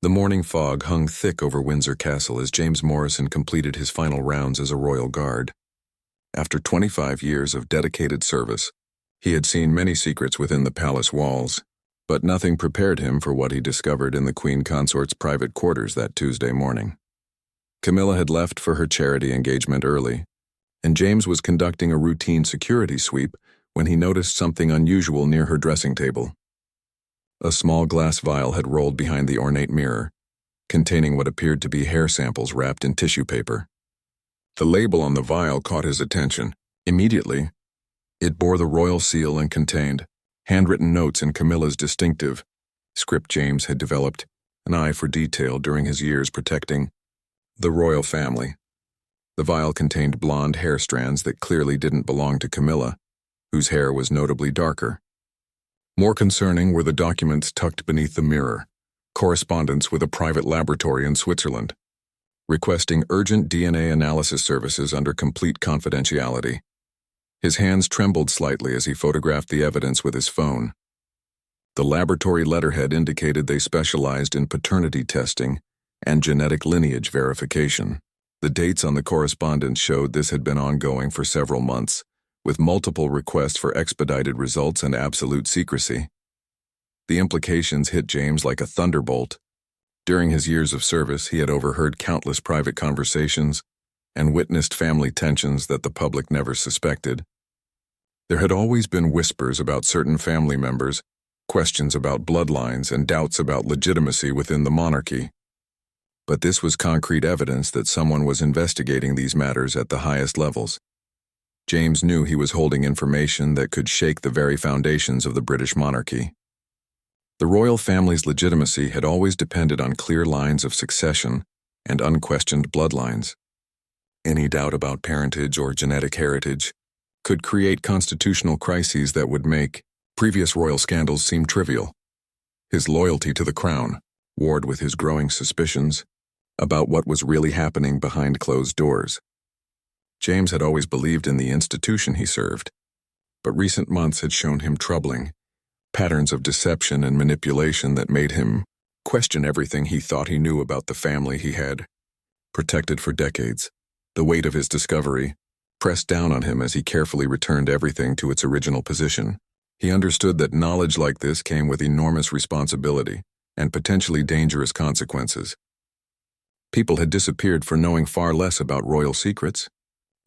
The morning fog hung thick over Windsor Castle as James Morrison completed his final rounds as a royal guard. After 25 years of dedicated service, he had seen many secrets within the palace walls, but nothing prepared him for what he discovered in the Queen Consort's private quarters that Tuesday morning. Camilla had left for her charity engagement early, and James was conducting a routine security sweep when he noticed something unusual near her dressing table. A small glass vial had rolled behind the ornate mirror, containing what appeared to be hair samples wrapped in tissue paper. The label on the vial caught his attention. Immediately, it bore the royal seal and contained handwritten notes in Camilla's distinctive script. James had developed an eye for detail during his years protecting the royal family. The vial contained blonde hair strands that clearly didn't belong to Camilla, whose hair was notably darker. More concerning were the documents tucked beneath the mirror, correspondence with a private laboratory in Switzerland, requesting urgent DNA analysis services under complete confidentiality. His hands trembled slightly as he photographed the evidence with his phone. The laboratory letterhead indicated they specialized in paternity testing and genetic lineage verification. The dates on the correspondence showed this had been ongoing for several months, with multiple requests for expedited results and absolute secrecy. The implications hit James like a thunderbolt. During his years of service, he had overheard countless private conversations and witnessed family tensions that the public never suspected. There had always been whispers about certain family members, questions about bloodlines, and doubts about legitimacy within the monarchy. But this was concrete evidence that someone was investigating these matters at the highest levels. James knew he was holding information that could shake the very foundations of the British monarchy. The royal family's legitimacy had always depended on clear lines of succession and unquestioned bloodlines. Any doubt about parentage or genetic heritage could create constitutional crises that would make previous royal scandals seem trivial. His loyalty to the crown warred with his growing suspicions about what was really happening behind closed doors. James had always believed in the institution he served, but recent months had shown him troubling patterns of deception and manipulation that made him question everything he thought he knew about the family he had protected for decades. The weight of his discovery pressed down on him as he carefully returned everything to its original position. He understood that knowledge like this came with enormous responsibility and potentially dangerous consequences. People had disappeared for knowing far less about royal secrets,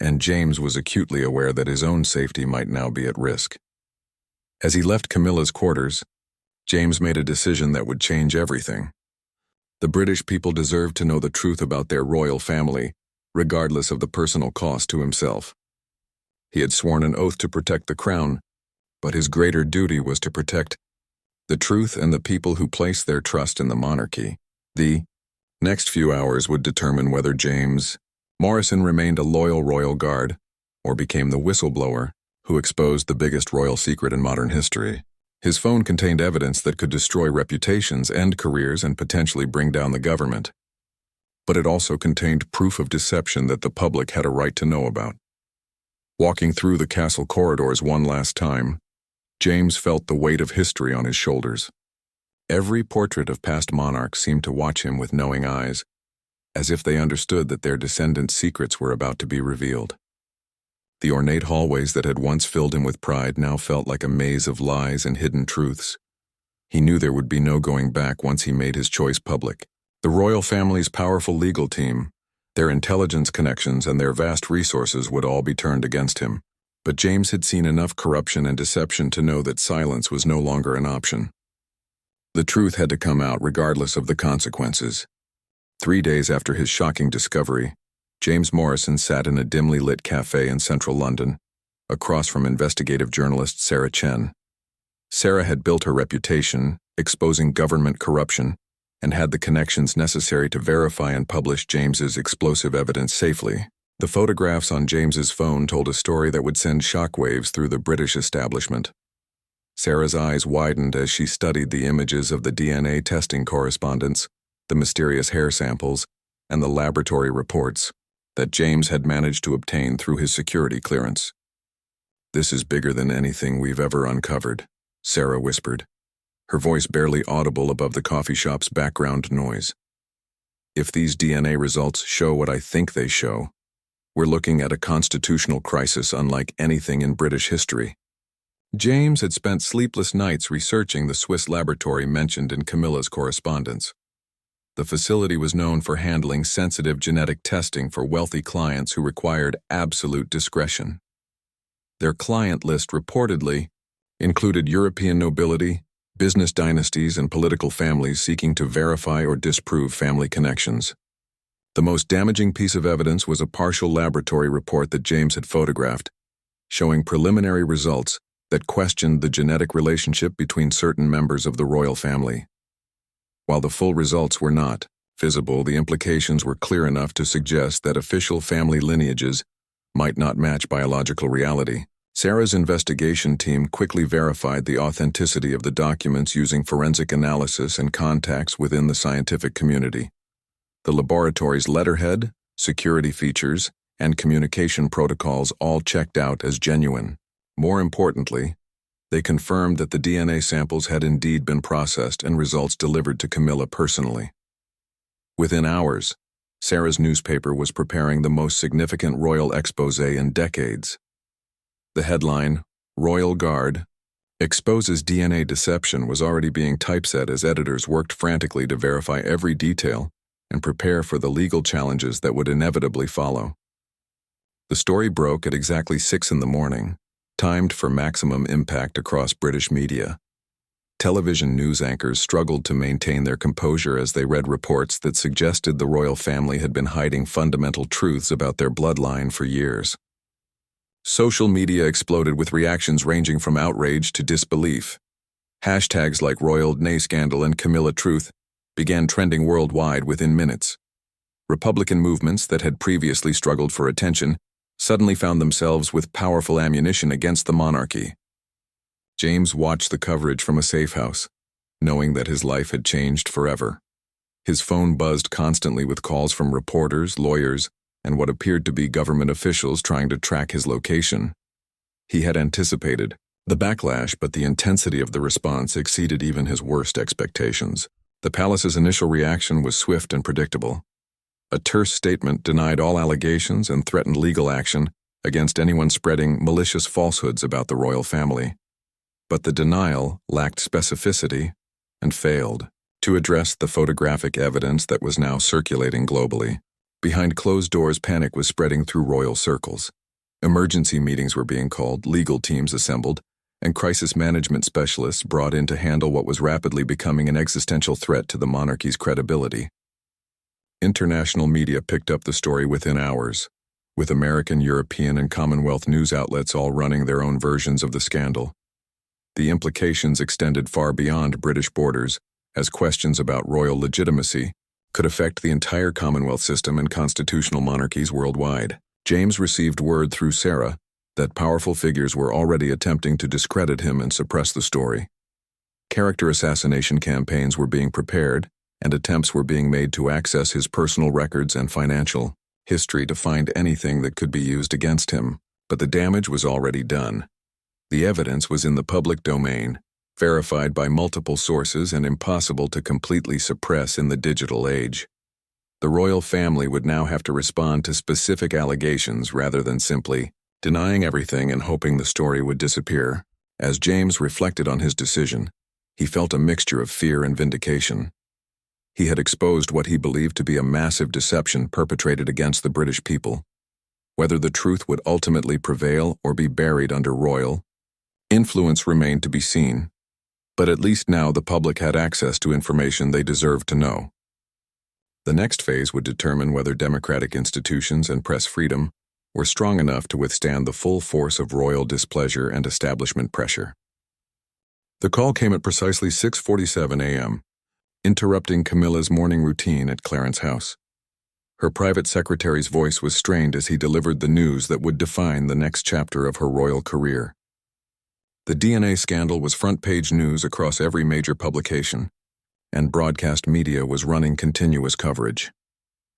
and James was acutely aware that his own safety might now be at risk. As he left Camilla's quarters, James made a decision that would change everything. The British people deserved to know the truth about their royal family, regardless of the personal cost to himself. He had sworn an oath to protect the crown, but his greater duty was to protect the truth and the people who placed their trust in the monarchy. The next few hours would determine whether James Morrison remained a loyal royal guard or became the whistleblower who exposed the biggest royal secret in modern history. His phone contained evidence that could destroy reputations, end careers, and potentially bring down the government. But it also contained proof of deception that the public had a right to know about. Walking through the castle corridors one last time, James felt the weight of history on his shoulders. Every portrait of past monarchs seemed to watch him with knowing eyes, as if they understood that their descendants' secrets were about to be revealed. The ornate hallways that had once filled him with pride now felt like a maze of lies and hidden truths. He knew there would be no going back once he made his choice public. The royal family's powerful legal team, their intelligence connections, and their vast resources would all be turned against him. But James had seen enough corruption and deception to know that silence was no longer an option. The truth had to come out regardless of the consequences. 3 days after his shocking discovery, James Morrison sat in a dimly lit cafe in central London, across from investigative journalist Sarah Chen. Sarah had built her reputation, exposing government corruption, and had the connections necessary to verify and publish James's explosive evidence safely. The photographs on James's phone told a story that would send shockwaves through the British establishment. Sarah's eyes widened as she studied the images of the DNA testing correspondence, the mysterious hair samples, and the laboratory reports that James had managed to obtain through his security clearance. "This is bigger than anything we've ever uncovered," Sarah whispered. her voice barely audible above the coffee shop's background noise. If these DNA results show what I think they show, we're looking at a constitutional crisis unlike anything in British history. James had spent sleepless nights researching the Swiss laboratory mentioned in Camilla's correspondence. The facility was known for handling sensitive genetic testing for wealthy clients who required absolute discretion. Their client list reportedly included European nobility, business dynasties, and political families seeking to verify or disprove family connections. The most damaging piece of evidence was a partial laboratory report that James had photographed, showing preliminary results that questioned the genetic relationship between certain members of the royal family. While the full results were not visible, the implications were clear enough to suggest that official family lineages might not match biological reality. Sarah's investigation team quickly verified the authenticity of the documents using forensic analysis and contacts within the scientific community. The laboratory's letterhead, security features, and communication protocols all checked out as genuine. More importantly, they confirmed that the DNA samples had indeed been processed and results delivered to Camilla personally. Within hours, Sarah's newspaper was preparing the most significant royal exposé in decades. The headline, "Royal Guard Exposes DNA Deception," was already being typeset as editors worked frantically to verify every detail and prepare for the legal challenges that would inevitably follow. The story broke at exactly 6 in the morning, timed for maximum impact across British media. Television news anchors struggled to maintain their composure as they read reports that suggested the royal family had been hiding fundamental truths about their bloodline for years. Social media exploded with reactions ranging from outrage to disbelief. Hashtags like Royal DNA Scandal and Camilla Truth began trending worldwide within minutes. Republican movements that had previously struggled for attention suddenly found themselves with powerful ammunition against the monarchy. James watched the coverage from a safe house, knowing that his life had changed forever. His phone buzzed constantly with calls from reporters, lawyers, and what appeared to be government officials trying to track his location. He had anticipated the backlash, but the intensity of the response exceeded even his worst expectations. The palace's initial reaction was swift and predictable. A terse statement denied all allegations and threatened legal action against anyone spreading malicious falsehoods about the royal family. But the denial lacked specificity and failed to address the photographic evidence that was now circulating globally. Behind closed doors, panic was spreading through royal circles. Emergency meetings were being called, legal teams assembled, and crisis management specialists brought in to handle what was rapidly becoming an existential threat to the monarchy's credibility. International media picked up the story within hours, with American, European, and Commonwealth news outlets all running their own versions of the scandal. The implications extended far beyond British borders, as questions about royal legitimacy could affect the entire Commonwealth system and constitutional monarchies worldwide. James received word through Sarah that powerful figures were already attempting to discredit him and suppress the story. Character assassination campaigns were being prepared, and attempts were being made to access his personal records and financial history to find anything that could be used against him. But the damage was already done. The evidence was in the public domain, verified by multiple sources and impossible to completely suppress in the digital age. The royal family would now have to respond to specific allegations rather than simply denying everything and hoping the story would disappear. As James reflected on his decision, he felt a mixture of fear and vindication. He had exposed what he believed to be a massive deception perpetrated against the British people. Whether the truth would ultimately prevail or be buried under royal influence remained to be seen. But at least now the public had access to information they deserved to know. The next phase would determine whether democratic institutions and press freedom were strong enough to withstand the full force of royal displeasure and establishment pressure. The call came at precisely 6:47 a.m., interrupting Camilla's morning routine at Clarence's house. Her private secretary's voice was strained as he delivered the news that would define the next chapter of her royal career. The DNA scandal was front-page news across every major publication, and broadcast media was running continuous coverage.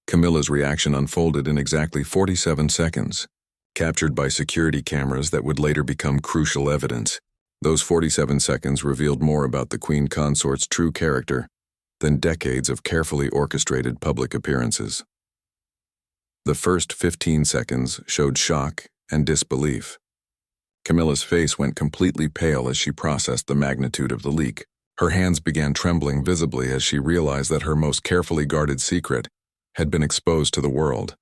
Camilla's reaction unfolded in exactly 47 seconds, captured by security cameras that would later become crucial evidence. Those 47 seconds revealed more about the Queen Consort's true character than decades of carefully orchestrated public appearances. The first 15 seconds showed shock and disbelief. Camilla's face went completely pale as she processed the magnitude of the leak. Her hands began trembling visibly as she realized that her most carefully guarded secret had been exposed to the world.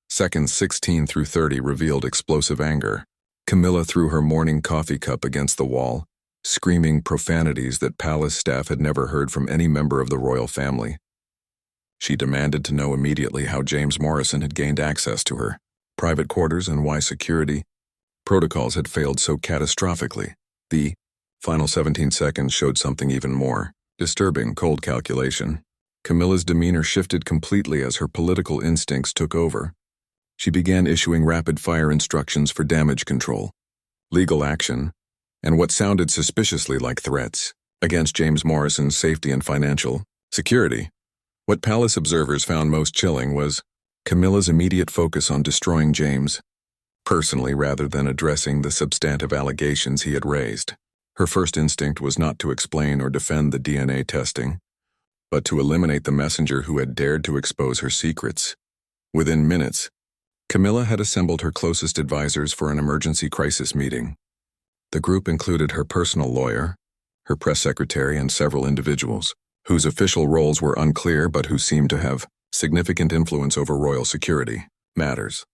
Seconds 16 through 30 revealed explosive anger. Camilla threw her morning coffee cup against the wall, screaming profanities that palace staff had never heard from any member of the royal family. She demanded to know immediately how James Morrison had gained access to her private quarters and why security protocols had failed so catastrophically. The final 17 seconds showed something even more disturbing: cold calculation. Camilla's demeanor shifted completely as her political instincts took over. She began issuing rapid-fire instructions for damage control, legal action, and what sounded suspiciously like threats against James Morrison's safety and financial security. What palace observers found most chilling was Camilla's immediate focus on destroying James personally rather than addressing the substantive allegations he had raised. Her first instinct was not to explain or defend the DNA testing, but to eliminate the messenger who had dared to expose her secrets. Within minutes, Camilla had assembled her closest advisors for an emergency crisis meeting. The group included her personal lawyer, her press secretary, and several individuals whose official roles were unclear but who seemed to have significant influence over royal security matters.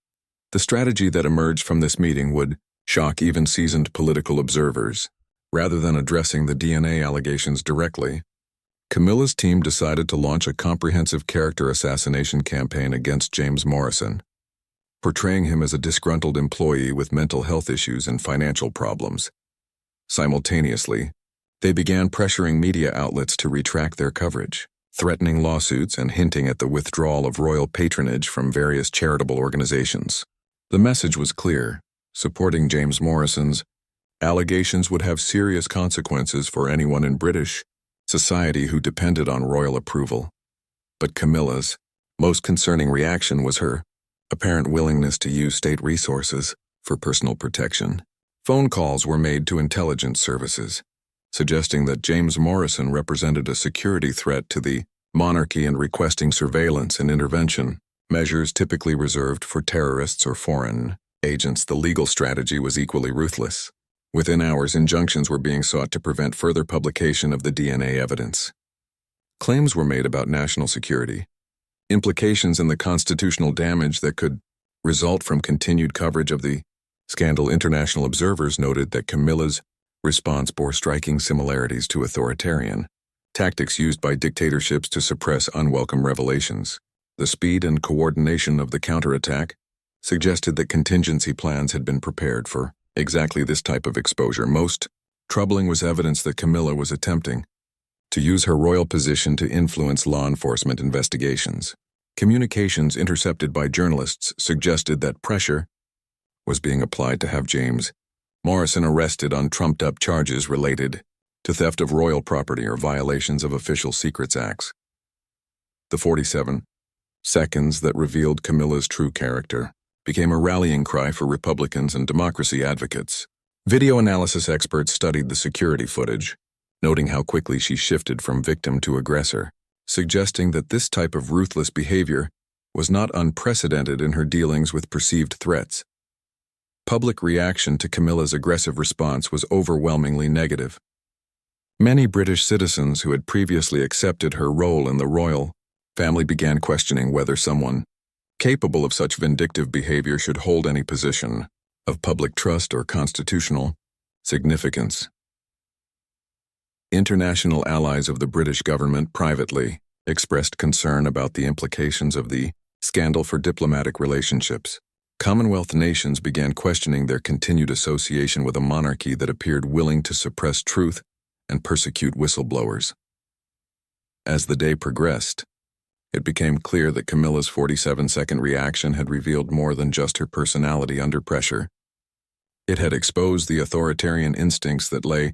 The strategy that emerged from this meeting would shock even seasoned political observers. Rather than addressing the DNA allegations directly, Camilla's team decided to launch a comprehensive character assassination campaign against James Morrison, portraying him as a disgruntled employee with mental health issues and financial problems. Simultaneously, they began pressuring media outlets to retract their coverage, threatening lawsuits and hinting at the withdrawal of royal patronage from various charitable organizations. The message was clear: supporting James Morrison's allegations would have serious consequences for anyone in British society who depended on royal approval. But Camilla's most concerning reaction was her apparent willingness to use state resources for personal protection. Phone calls were made to intelligence services, suggesting that James Morrison represented a security threat to the monarchy and requesting surveillance and intervention, measures typically reserved for terrorists or foreign agents. The legal strategy was equally ruthless. Within hours, injunctions were being sought to prevent further publication of the DNA evidence. Claims were made about national security, implications in the constitutional damage that could result from continued coverage of the scandal. International observers noted that Camilla's response bore striking similarities to authoritarian tactics used by dictatorships to suppress unwelcome revelations. The speed and coordination of the counterattack suggested that contingency plans had been prepared for exactly this type of exposure. Most troubling was evidence that Camilla was attempting to use her royal position to influence law enforcement investigations. Communications intercepted by journalists suggested that pressure was being applied to have James Morrison arrested on trumped-up charges related to theft of royal property or violations of Official Secrets Acts. The 47 seconds that revealed Camilla's true character became a rallying cry for Republicans and democracy advocates. Video analysis experts studied the security footage, noting how quickly she shifted from victim to aggressor, suggesting that this type of ruthless behavior was not unprecedented in her dealings with perceived threats. Public reaction to Camilla's aggressive response was overwhelmingly negative. Many British citizens who had previously accepted her role in the royal family began questioning whether someone capable of such vindictive behavior should hold any position of public trust or constitutional significance. International allies of the British government privately expressed concern about the implications of the scandal for diplomatic relationships. Commonwealth nations began questioning their continued association with a monarchy that appeared willing to suppress truth and persecute whistleblowers. As the day progressed, it became clear that Camilla's 47-second reaction had revealed more than just her personality under pressure. It had exposed the authoritarian instincts that lay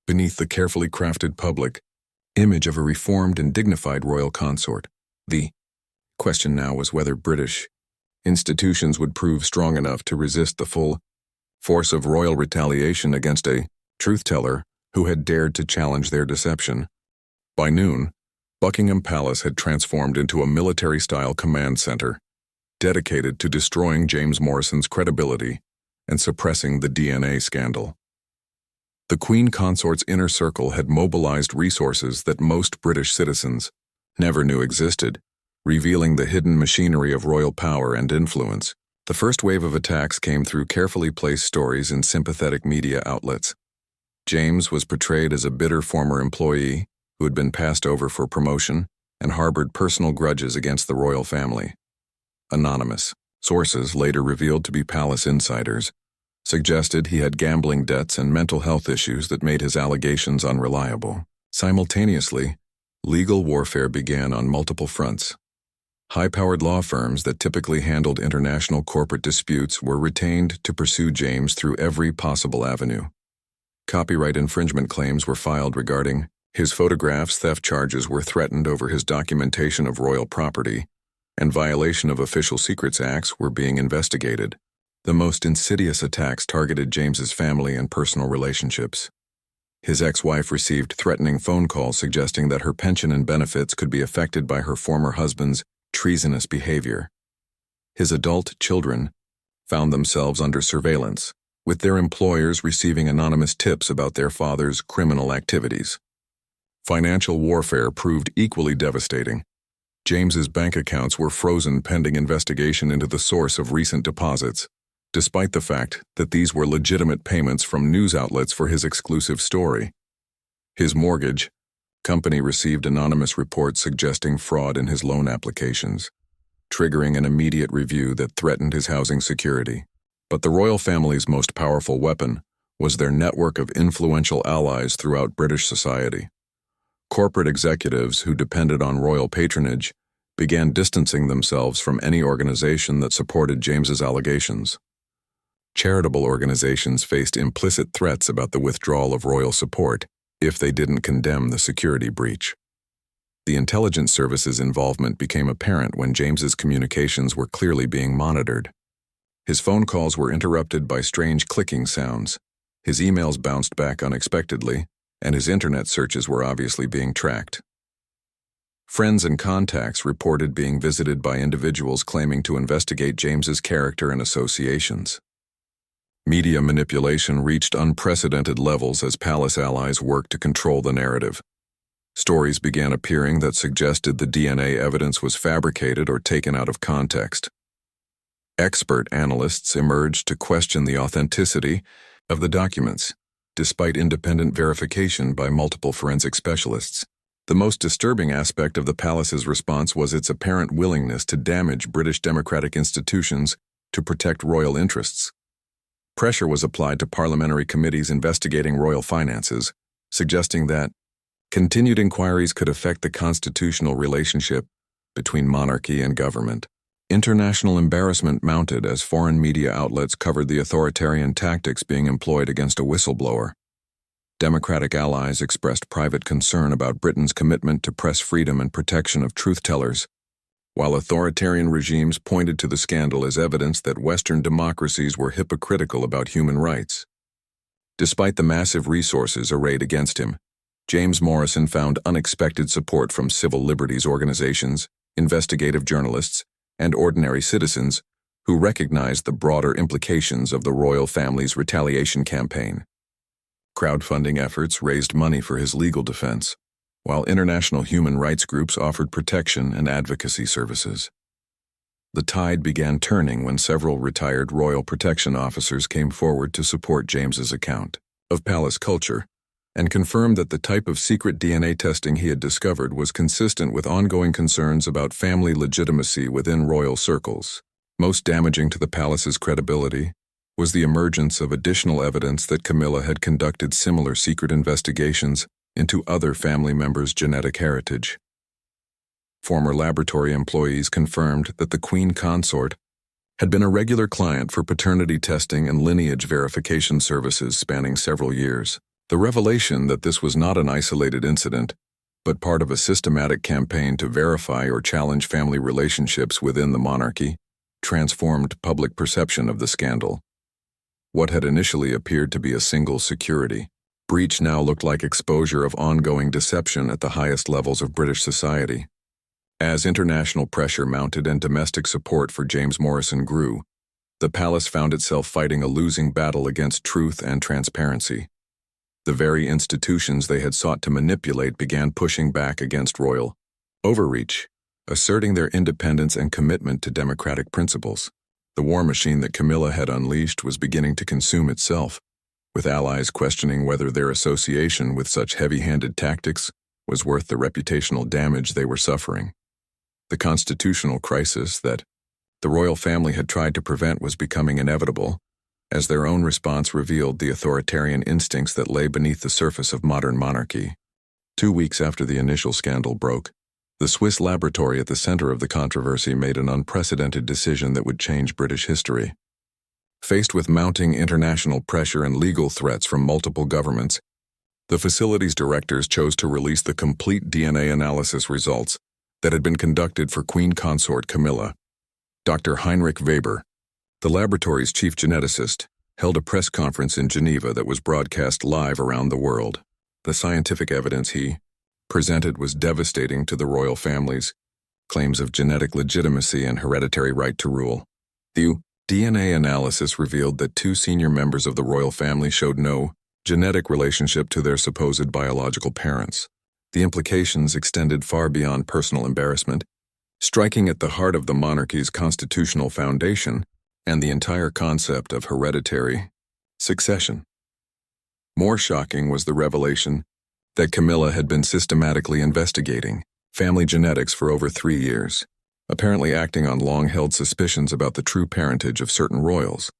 beneath the carefully crafted public image of a reformed and dignified royal consort. The question now was whether British institutions would prove strong enough to resist the full force of royal retaliation against a truth-teller who had dared to challenge their deception. By noon, Buckingham Palace had transformed into a military-style command center, dedicated to destroying James Morrison's credibility and suppressing the DNA scandal. The Queen Consort's inner circle had mobilized resources that most British citizens never knew existed, revealing the hidden machinery of royal power and influence. The first wave of attacks came through carefully placed stories in sympathetic media outlets. James was portrayed as a bitter former employee who had been passed over for promotion and harbored personal grudges against the royal family. Anonymous sources, later revealed to be palace insiders, suggested he had gambling debts and mental health issues that made his allegations unreliable. Simultaneously, legal warfare began on multiple fronts. High-powered law firms that typically handled international corporate disputes were retained to pursue James through every possible avenue. Copyright infringement claims were filed regarding his photographs, theft charges were threatened over his documentation of royal property, and violation of Official Secrets Acts were being investigated. The most insidious attacks targeted James's family and personal relationships. His ex-wife received threatening phone calls suggesting that her pension and benefits could be affected by her former husband's treasonous behavior. His adult children found themselves under surveillance, with their employers receiving anonymous tips about their father's criminal activities. Financial warfare proved equally devastating. James's bank accounts were frozen pending investigation into the source of recent deposits, despite the fact that these were legitimate payments from news outlets for his exclusive story. His mortgage company received anonymous reports suggesting fraud in his loan applications, triggering an immediate review that threatened his housing security. But the royal family's most powerful weapon was their network of influential allies throughout British society. Corporate executives who depended on royal patronage began distancing themselves from any organization that supported James's allegations. Charitable organizations faced implicit threats about the withdrawal of royal support if they didn't condemn the security breach. The intelligence service's involvement became apparent when James's communications were clearly being monitored. His phone calls were interrupted by strange clicking sounds, his emails bounced back unexpectedly, and his internet searches were obviously being tracked. Friends and contacts reported being visited by individuals claiming to investigate James's character and associations. Media manipulation reached unprecedented levels as palace allies worked to control the narrative. Stories began appearing that suggested the DNA evidence was fabricated or taken out of context. Expert analysts emerged to question the authenticity of the documents, despite independent verification by multiple forensic specialists. The most disturbing aspect of the palace's response was its apparent willingness to damage British democratic institutions to protect royal interests. Pressure was applied to parliamentary committees investigating royal finances, suggesting that continued inquiries could affect the constitutional relationship between monarchy and government. International embarrassment mounted as foreign media outlets covered the authoritarian tactics being employed against a whistleblower. Democratic allies expressed private concern about Britain's commitment to press freedom and protection of truth-tellers, while authoritarian regimes pointed to the scandal as evidence that Western democracies were hypocritical about human rights. Despite the massive resources arrayed against him, James Morrison found unexpected support from civil liberties organizations, investigative journalists, and ordinary citizens who recognized the broader implications of the royal family's retaliation campaign. Crowdfunding efforts raised money for his legal defense, while international human rights groups offered protection and advocacy services. The tide began turning when several retired royal protection officers came forward to support James's account of palace culture and confirmed that the type of secret DNA testing he had discovered was consistent with ongoing concerns about family legitimacy within royal circles. Most damaging to the palace's credibility was the emergence of additional evidence that Camilla had conducted similar secret investigations into other family members' genetic heritage. Former laboratory employees confirmed that the Queen Consort had been a regular client for paternity testing and lineage verification services spanning several years. The revelation that this was not an isolated incident, but part of a systematic campaign to verify or challenge family relationships within the monarchy, transformed public perception of the scandal. What had initially appeared to be a single security Breach now looked like exposure of ongoing deception at the highest levels of British society. As international pressure mounted and domestic support for James Morrison grew, the palace found itself fighting a losing battle against truth and transparency. The very institutions they had sought to manipulate began pushing back against royal overreach, asserting their independence and commitment to democratic principles. The war machine that Camilla had unleashed was beginning to consume itself, with allies questioning whether their association with such heavy-handed tactics was worth the reputational damage they were suffering. The constitutional crisis that the royal family had tried to prevent was becoming inevitable, as their own response revealed the authoritarian instincts that lay beneath the surface of modern monarchy. 2 weeks after the initial scandal broke, the Swiss laboratory at the center of the controversy made an unprecedented decision that would change British history. Faced with mounting international pressure and legal threats from multiple governments, the facility's directors chose to release the complete DNA analysis results that had been conducted for Queen Consort Camilla. Dr. Heinrich Weber, the laboratory's chief geneticist, held a press conference in Geneva that was broadcast live around the world. The scientific evidence he presented was devastating to the royal families, claims of genetic legitimacy and hereditary right to rule. The DNA analysis revealed that 2 senior members of the royal family showed no genetic relationship to their supposed biological parents. The implications extended far beyond personal embarrassment, striking at the heart of the monarchy's constitutional foundation and the entire concept of hereditary succession. More shocking was the revelation that Camilla had been systematically investigating family genetics for over 3 years, apparently acting on long-held suspicions about the true parentage of certain royals.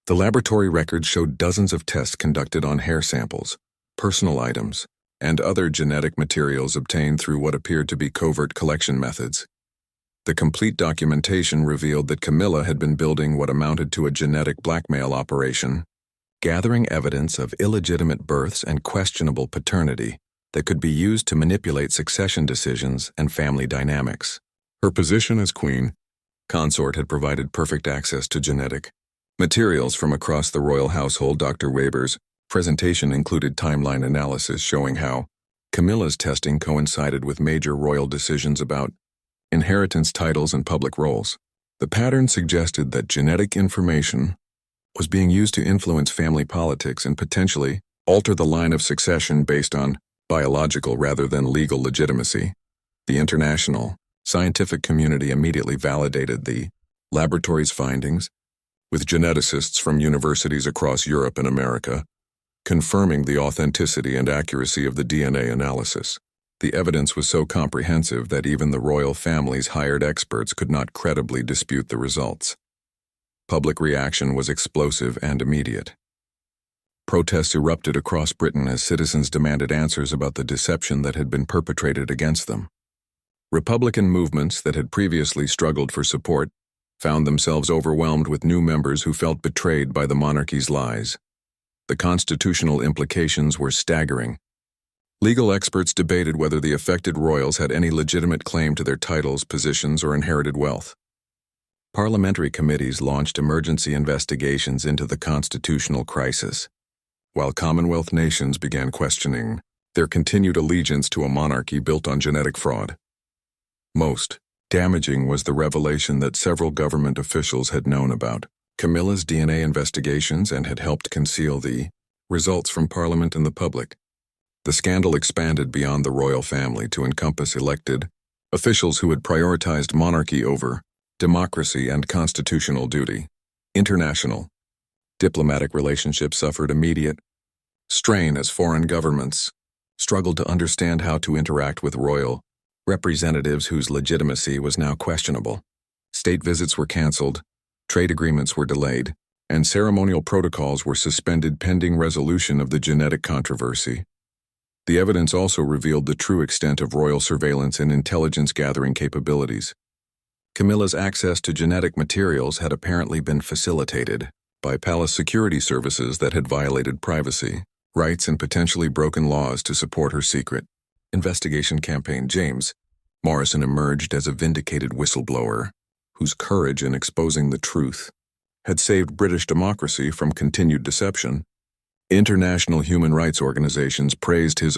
The laboratory records showed dozens of tests conducted on hair samples, personal items, and other genetic materials obtained through what appeared to be covert collection methods. The complete documentation revealed that Camilla had been building what amounted to a genetic blackmail operation, gathering evidence of illegitimate births and questionable paternity that could be used to manipulate succession decisions and family dynamics. Her position as queen consort had provided perfect access to genetic materials from across the royal household. Dr. Weber's presentation included timeline analysis showing how Camilla's testing coincided with major royal decisions about inheritance titles and public roles. The pattern suggested that genetic information was being used to influence family politics and potentially alter the line of succession based on biological rather than legal legitimacy. The international scientific community immediately validated the laboratory's findings, with geneticists from universities across Europe and America confirming the authenticity and accuracy of the DNA analysis. The evidence was so comprehensive that even the royal family's hired experts could not credibly dispute the results. Public reaction was explosive and immediate. Protests erupted across Britain as citizens demanded answers about the deception that had been perpetrated against them. Republican movements that had previously struggled for support found themselves overwhelmed with new members who felt betrayed by the monarchy's lies. The constitutional implications were staggering. Legal experts debated whether the affected royals had any legitimate claim to their titles, positions, or inherited wealth. Parliamentary committees launched emergency investigations into the constitutional crisis, while Commonwealth nations began questioning their continued allegiance to a monarchy built on genetic fraud. Most damaging was the revelation that several government officials had known about Camilla's DNA investigations and had helped conceal the results from Parliament and the public. The scandal expanded beyond the royal family to encompass elected officials who had prioritized monarchy over democracy and constitutional duty. International diplomatic relationships suffered immediate strain as foreign governments struggled to understand how to interact with royal representatives whose legitimacy was now questionable. State visits were canceled, trade agreements were delayed, and ceremonial protocols were suspended pending resolution of the genetic controversy. The evidence also revealed the true extent of royal surveillance and intelligence gathering capabilities. Camilla's access to genetic materials had apparently been facilitated by palace security services that had violated privacy rights and potentially broken laws to support her secret investigation campaign. James Morrison emerged as a vindicated whistleblower whose courage in exposing the truth had saved British democracy from continued deception. International human rights organizations praised his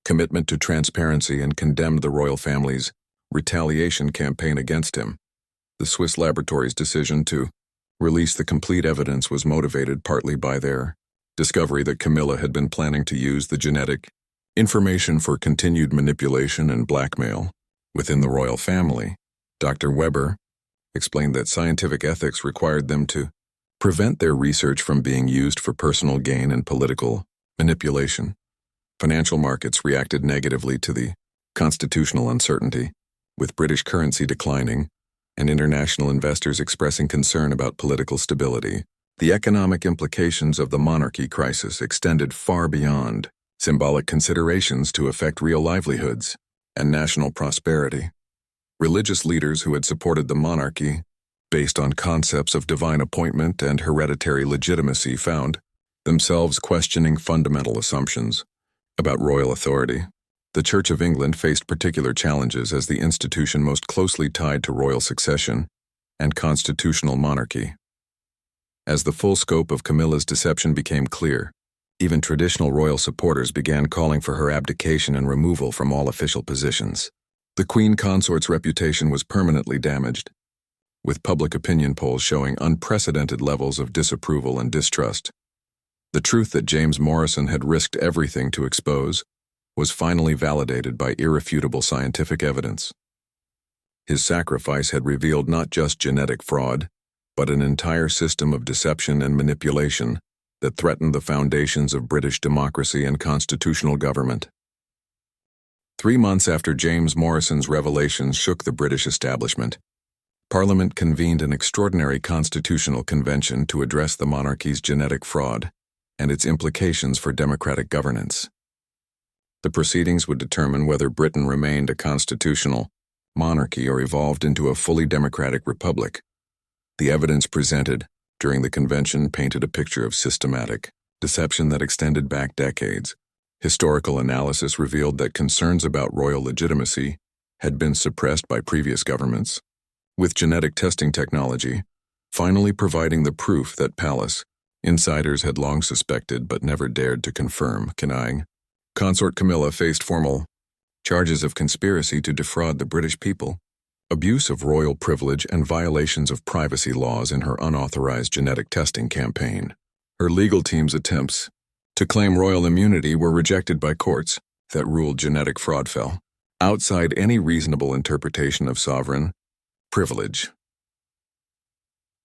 commitment to transparency and condemned the royal family's retaliation campaign against him. The Swiss laboratory's decision to release the complete evidence was motivated partly by their discovery that Camilla had been planning to use the genetic information for continued manipulation and blackmail within the royal family. Dr. Weber explained that scientific ethics required them to prevent their research from being used for personal gain and political manipulation. Financial markets reacted negatively to the constitutional uncertainty, with British currency declining and international investors expressing concern about political stability. The economic implications of the monarchy crisis extended far beyond symbolic considerations to affect real livelihoods and national prosperity. Religious leaders who had supported the monarchy, based on concepts of divine appointment and hereditary legitimacy, found themselves questioning fundamental assumptions about royal authority. The Church of England faced particular challenges as the institution most closely tied to royal succession and constitutional monarchy. As the full scope of Camilla's deception became clear, even traditional royal supporters began calling for her abdication and removal from all official positions. The Queen Consort's reputation was permanently damaged, with public opinion polls showing unprecedented levels of disapproval and distrust. The truth that James Morrison had risked everything to expose was finally validated by irrefutable scientific evidence. His sacrifice had revealed not just genetic fraud, but an entire system of deception and manipulation that threatened the foundations of British democracy and constitutional government. 3 months after James Morrison's revelations shook the British establishment, Parliament convened an extraordinary constitutional convention to address the monarchy's genetic fraud and its implications for democratic governance. The proceedings would determine whether Britain remained a constitutional monarchy or evolved into a fully democratic republic. The evidence presented during the convention painted a picture of systematic deception that extended back decades. Historical analysis revealed that concerns about royal legitimacy had been suppressed by previous governments, with genetic testing technology finally providing the proof that palace insiders had long suspected but never dared to confirm. Consort Camilla faced formal charges of conspiracy to defraud the British people, abuse of royal privilege, and violations of privacy laws in her unauthorized genetic testing campaign. Her legal team's attempts to claim royal immunity were rejected by courts that ruled genetic fraud fell outside any reasonable interpretation of sovereign privilege.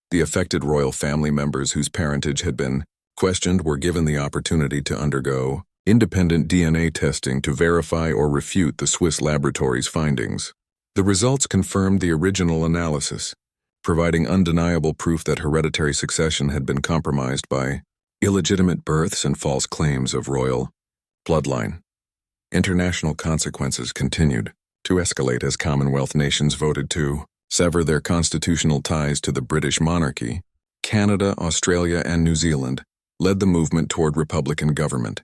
The affected royal family members whose parentage had been questioned were given the opportunity to undergo independent DNA testing to verify or refute the Swiss laboratory's findings. The results confirmed the original analysis, providing undeniable proof that hereditary succession had been compromised by illegitimate births and false claims of royal bloodline. International consequences continued to escalate as Commonwealth nations voted to sever their constitutional ties to the British monarchy. Canada, Australia, and New Zealand led the movement toward republican government,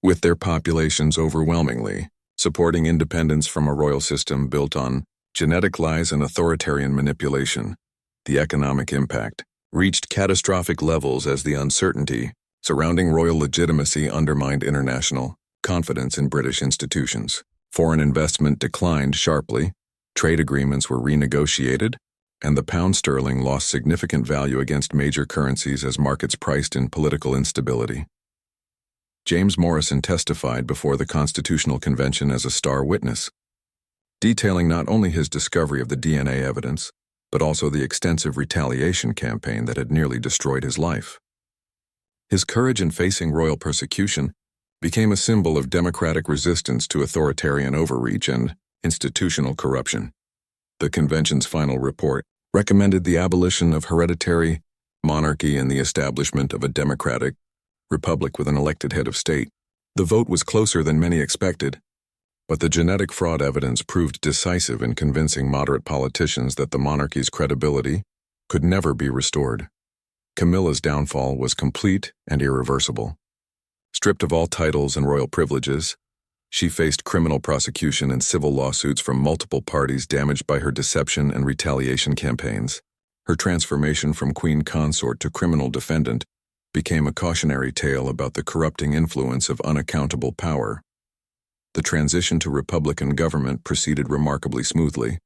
with their populations overwhelmingly supporting independence from a royal system built on genetic lies and authoritarian manipulation. The economic impact reached catastrophic levels as the uncertainty surrounding royal legitimacy undermined international confidence in British institutions. Foreign investment declined sharply, trade agreements were renegotiated, and the pound sterling lost significant value against major currencies as markets priced in political instability. James Morrison testified before the Constitutional Convention as a star witness, detailing not only his discovery of the DNA evidence, but also the extensive retaliation campaign that had nearly destroyed his life. His courage in facing royal persecution became a symbol of democratic resistance to authoritarian overreach and institutional corruption. The convention's final report recommended the abolition of hereditary monarchy and the establishment of a democratic republic with an elected head of state. The vote was closer than many expected, but the genetic fraud evidence proved decisive in convincing moderate politicians that the monarchy's credibility could never be restored. Camilla's downfall was complete and irreversible. Stripped of all titles and royal privileges, she faced criminal prosecution and civil lawsuits from multiple parties damaged by her deception and retaliation campaigns. Her transformation from queen consort to criminal defendant became a cautionary tale about the corrupting influence of unaccountable power. The transition to Republican government proceeded remarkably smoothly,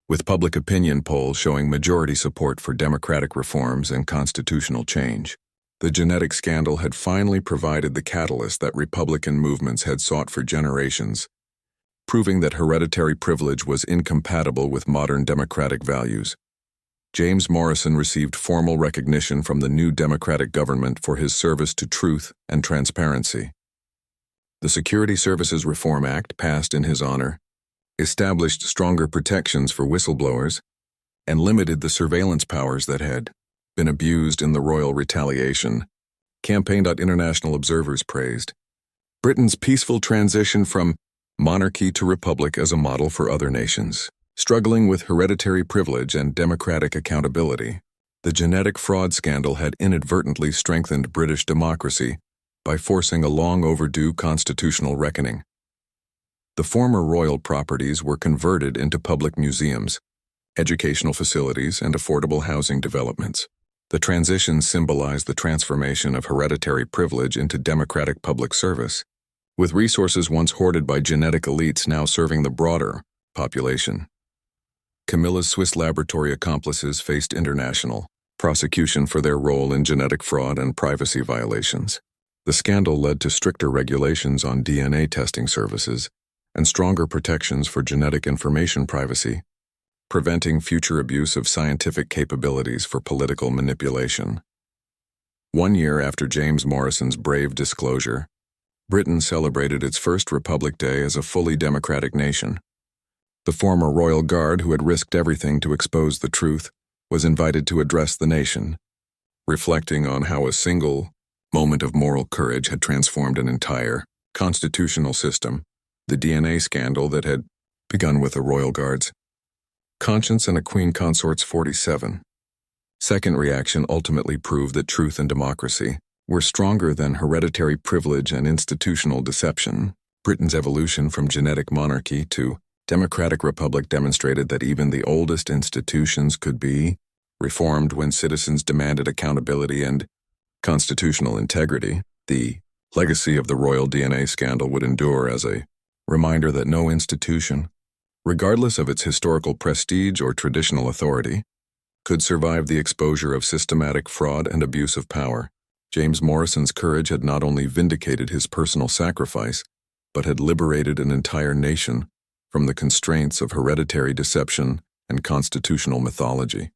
with public opinion polls showing majority support for democratic reforms and constitutional change. The genetic scandal had finally provided the catalyst that Republican movements had sought for generations, proving that hereditary privilege was incompatible with modern democratic values. James Morrison received formal recognition from the new Democratic government for his service to truth and transparency. The Security Services Reform Act, passed in his honor, established stronger protections for whistleblowers and limited the surveillance powers that had been abused in the royal retaliation. Campaign.international observers praised Britain's peaceful transition from monarchy to republic as a model for other nations, struggling with hereditary privilege and democratic accountability. The genetic fraud scandal had inadvertently strengthened British democracy by forcing a long-overdue constitutional reckoning. The former royal properties were converted into public museums, educational facilities, and affordable housing developments. The transition symbolized the transformation of hereditary privilege into democratic public service, with resources once hoarded by genetic elites now serving the broader population. Camilla's Swiss laboratory accomplices faced international prosecution for their role in genetic fraud and privacy violations. The scandal led to stricter regulations on DNA testing services and stronger protections for genetic information privacy, preventing future abuse of scientific capabilities for political manipulation. 1 year after James Morrison's brave disclosure, Britain celebrated its first Republic Day as a fully democratic nation. The former royal guard, who had risked everything to expose the truth, was invited to address the nation, reflecting on how a single moment of moral courage had transformed an entire constitutional system. The DNA scandal that had begun with the royal guard's conscience and a queen consort's 47. Second reaction ultimately proved that truth and democracy were stronger than hereditary privilege and institutional deception. Britain's evolution from genetic monarchy to democratic republic demonstrated that even the oldest institutions could be reformed when citizens demanded accountability and constitutional integrity. The legacy of the royal DNA scandal would endure as a reminder that no institution, regardless of its historical prestige or traditional authority, could survive the exposure of systematic fraud and abuse of power. James Morrison's courage had not only vindicated his personal sacrifice, but had liberated an entire nation from the constraints of hereditary deception and constitutional mythology.